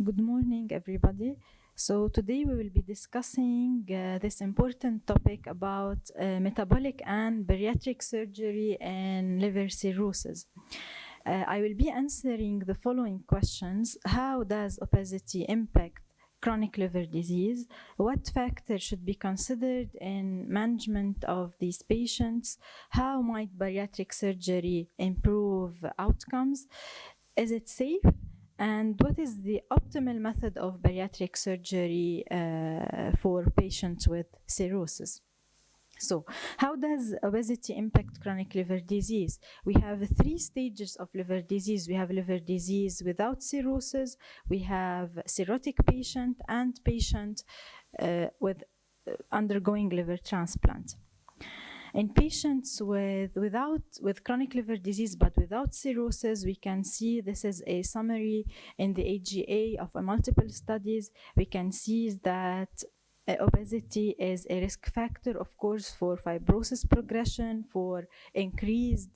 Good morning, everybody. So today we will be discussing this important topic about metabolic and bariatric surgery and liver cirrhosis. I will be answering the following questions. How does obesity impact chronic liver disease? What factors should be considered in management of these patients? How might bariatric surgery improve outcomes? Is it safe? And what is the optimal method of bariatric surgery for patients with cirrhosis? So, how does obesity impact chronic liver disease? We have three stages of liver disease. We have liver disease without cirrhosis, we have cirrhotic patient, and patient with undergoing liver transplant. In patients with chronic liver disease but without cirrhosis, we can see this is a summary in the AGA of multiple studies. We can see that obesity is a risk factor, of course, for fibrosis progression, for increased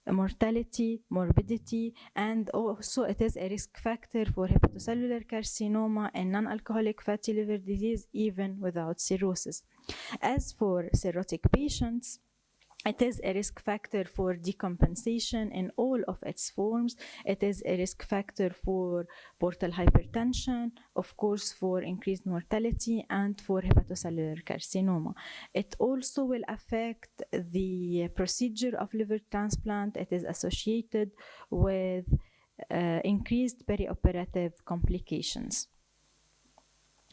mortality, morbidity, and also it is a risk factor for hepatocellular carcinoma and non-alcoholic fatty liver disease, even without cirrhosis. As for cirrhotic patients, it is a risk factor for decompensation in all of its forms. It is a risk factor for portal hypertension, of course, for increased mortality, and for hepatocellular carcinoma. It also will affect the procedure of liver transplant. It is associated with increased perioperative complications.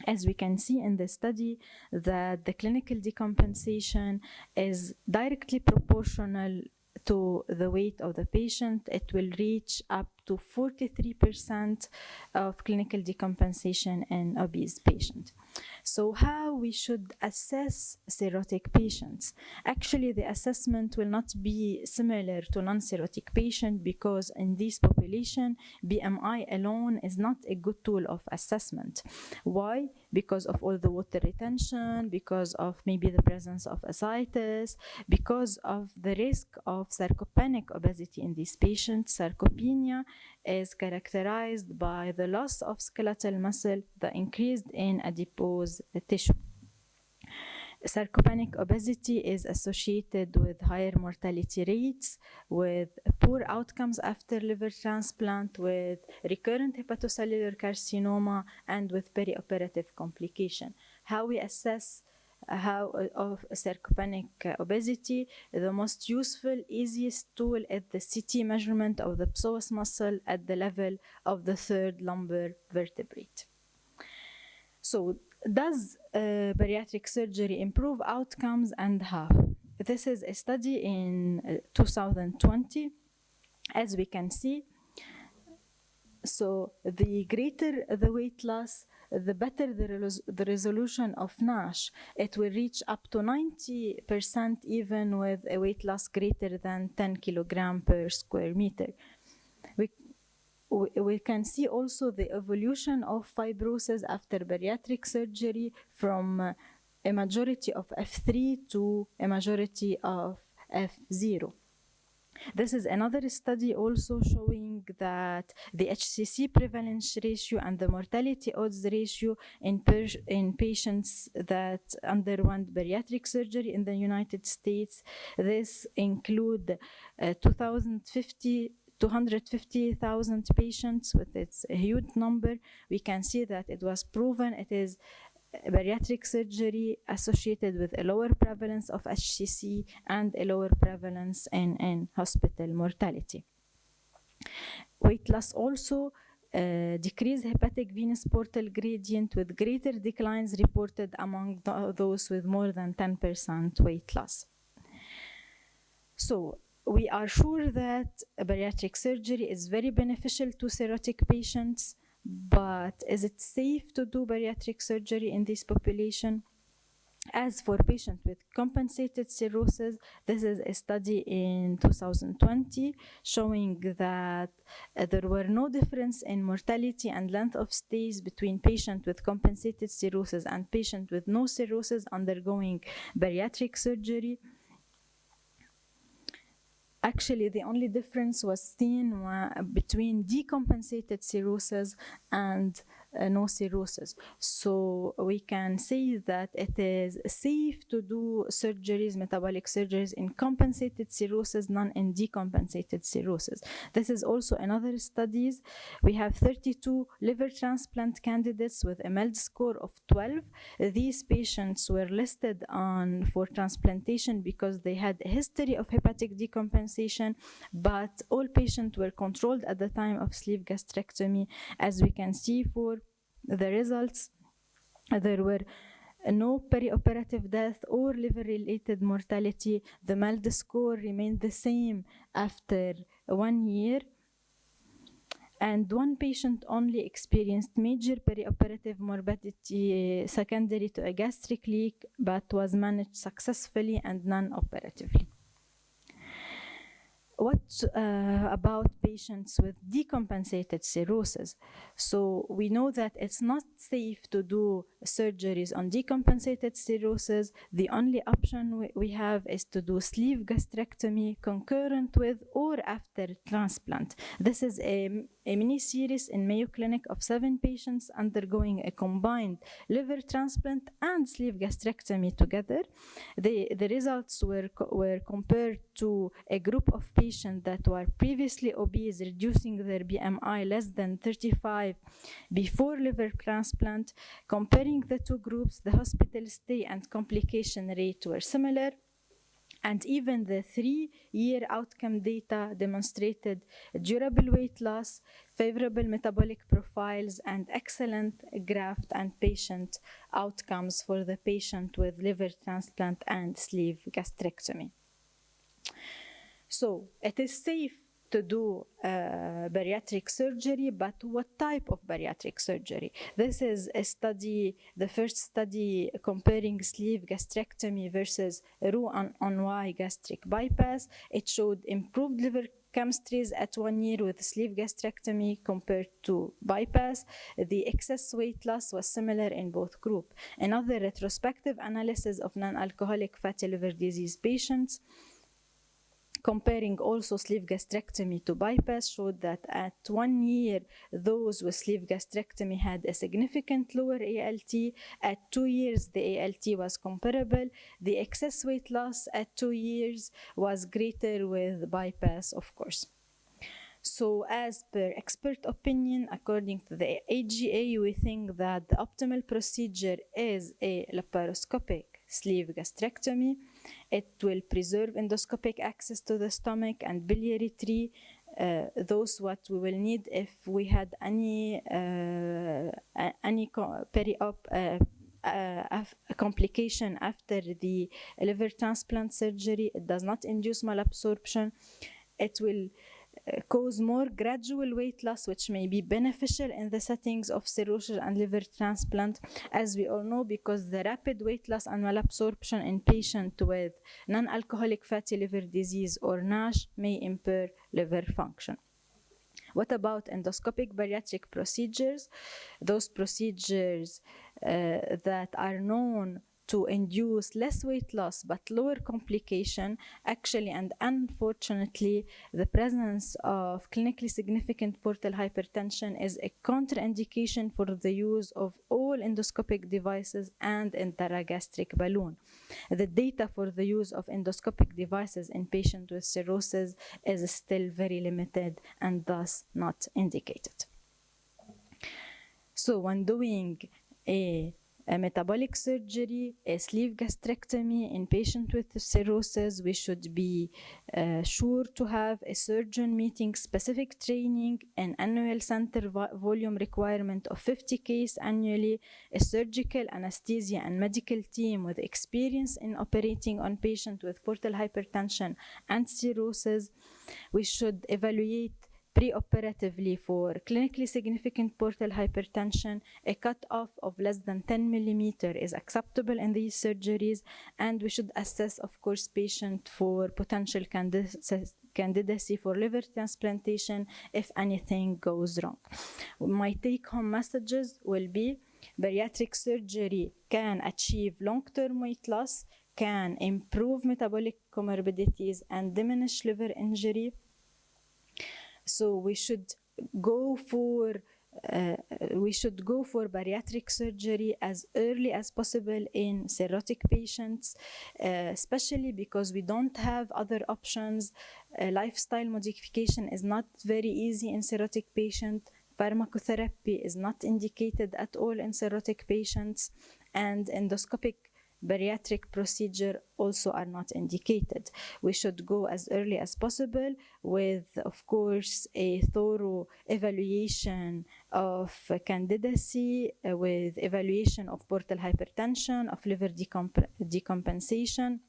As we can see in the study, that the clinical decompensation is directly proportional to the weight of the patient. It will reach up to 43% of clinical decompensation in obese patients. So how we should assess cirrhotic patients? Actually, the assessment will not be similar to non-cirrhotic patient because in this population, BMI alone is not a good tool of assessment. Why? Because of all the water retention, because of maybe the presence of ascites, because of the risk of sarcopenic obesity in these patients. Sarcopenia is characterized by the loss of skeletal muscle, the increase in adipose tissue. Sarcopenic obesity is associated with higher mortality rates, with poor outcomes after liver transplant, with recurrent hepatocellular carcinoma, and with perioperative complication. How we assess of sarcopenic obesity? The most useful, easiest tool is the CT measurement of the psoas muscle at the level of the third lumbar vertebrate. So, does bariatric surgery improve outcomes and how? This is a study in 2020. As we can see, so the greater the weight loss, the better the resolution of NASH. It will reach up to 90% even with a weight loss greater than 10 kilogram per square meter. We can see also the evolution of fibrosis after bariatric surgery from a majority of F3 to a majority of F0. This is another study also showing that the HCC prevalence ratio and the mortality odds ratio in patients that underwent bariatric surgery in the United States. This include 250,000 patients, with its a huge number. We can see that it was proven it is bariatric surgery associated with a lower prevalence of HCC and a lower prevalence in hospital mortality. Weight loss also decreased hepatic venous portal gradient with greater declines reported among those with more than 10% weight loss. So, we are sure that bariatric surgery is very beneficial to cirrhotic patients, but is it safe to do bariatric surgery in this population? As for patients with compensated cirrhosis, this is a study in 2020 showing that there were no difference in mortality and length of stays between patients with compensated cirrhosis and patients with no cirrhosis undergoing bariatric surgery. Actually, the only difference was seen between decompensated cirrhosis and no cirrhosis. So we can say that it is safe to do surgeries, metabolic surgeries in compensated cirrhosis, none in decompensated cirrhosis. This is also another studies. We have 32 liver transplant candidates with a MELD score of 12. These patients were listed on for transplantation because they had a history of hepatic decompensation, but all patients were controlled at the time of sleeve gastrectomy. As we can see for the results, there were no perioperative death or liver-related mortality. The MELD score remained the same after 1 year. And one patient only experienced major perioperative morbidity secondary to a gastric leak, but was managed successfully and non-operatively. What about patients with decompensated cirrhosis? So we know that it's not safe to do surgeries on decompensated cirrhosis. The only option we have is to do sleeve gastrectomy concurrent with or after transplant. This is a mini-series in Mayo Clinic of 7 patients undergoing a combined liver transplant and sleeve gastrectomy together. The results were compared to a group of patients that were previously obese, reducing their BMI less than 35 before liver transplant. Comparing the two groups, the hospital stay and complication rate were similar. And even the 3-year outcome data demonstrated durable weight loss, favorable metabolic profiles, and excellent graft and patient outcomes for the patient with liver transplant and sleeve gastrectomy. So it is safe to do bariatric surgery, but what type of bariatric surgery? This is a study, the first study comparing sleeve gastrectomy versus Roux-en-Y gastric bypass. It showed improved liver chemistries at 1 year with sleeve gastrectomy compared to bypass. The excess weight loss was similar in both groups. Another retrospective analysis of non-alcoholic fatty liver disease patients comparing also sleeve gastrectomy to bypass showed that at 1 year, those with sleeve gastrectomy had a significant lower ALT. At 2 years, the ALT was comparable. The excess weight loss at 2 years was greater with bypass, of course. So as per expert opinion, according to the AGA, we think that the optimal procedure is a laparoscopic sleeve gastrectomy. It will preserve endoscopic access to the stomach and biliary tree. Those what we will need if we had any peri-op complication after the liver transplant surgery. It does not induce malabsorption. It will cause more gradual weight loss, which may be beneficial in the settings of cirrhosis and liver transplant, as we all know, because the rapid weight loss and malabsorption in patients with non-alcoholic fatty liver disease or NASH may impair liver function. What about endoscopic bariatric procedures? Those procedures that are known to induce less weight loss but lower complication. Actually and unfortunately, the presence of clinically significant portal hypertension is a contraindication for the use of all endoscopic devices and intragastric balloon. The data for the use of endoscopic devices in patients with cirrhosis is still very limited and thus not indicated. So when doing a metabolic surgery, a sleeve gastrectomy in patients with cirrhosis, we should be sure to have a surgeon meeting specific training, an annual center volume requirement of 50 cases annually, a surgical anesthesia and medical team with experience in operating on patients with portal hypertension and cirrhosis. We should evaluate preoperatively for clinically significant portal hypertension. A cutoff of less than 10 millimeter is acceptable in these surgeries, and we should assess, of course, patient for potential candidacy for liver transplantation if anything goes wrong. My take-home messages will be: bariatric surgery can achieve long-term weight loss, can improve metabolic comorbidities, and diminish liver injury. So we should go for we should go for bariatric surgery as early as possible in cirrhotic patients, especially because we don't have other options. Lifestyle modification is not very easy in cirrhotic patients. Pharmacotherapy is not indicated at all in cirrhotic patients, and endoscopic bariatric procedure also are not indicated. We should go as early as possible with, of course, a thorough evaluation of candidacy, with evaluation of portal hypertension, of liver decompensation,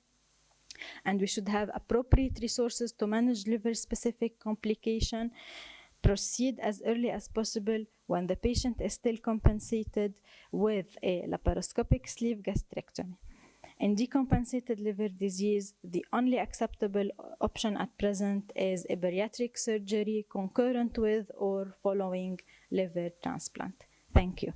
and we should have appropriate resources to manage liver-specific complication. Proceed as early as possible when the patient is still compensated with a laparoscopic sleeve gastrectomy. In decompensated liver disease, the only acceptable option at present is a bariatric surgery concurrent with or following liver transplant. Thank you.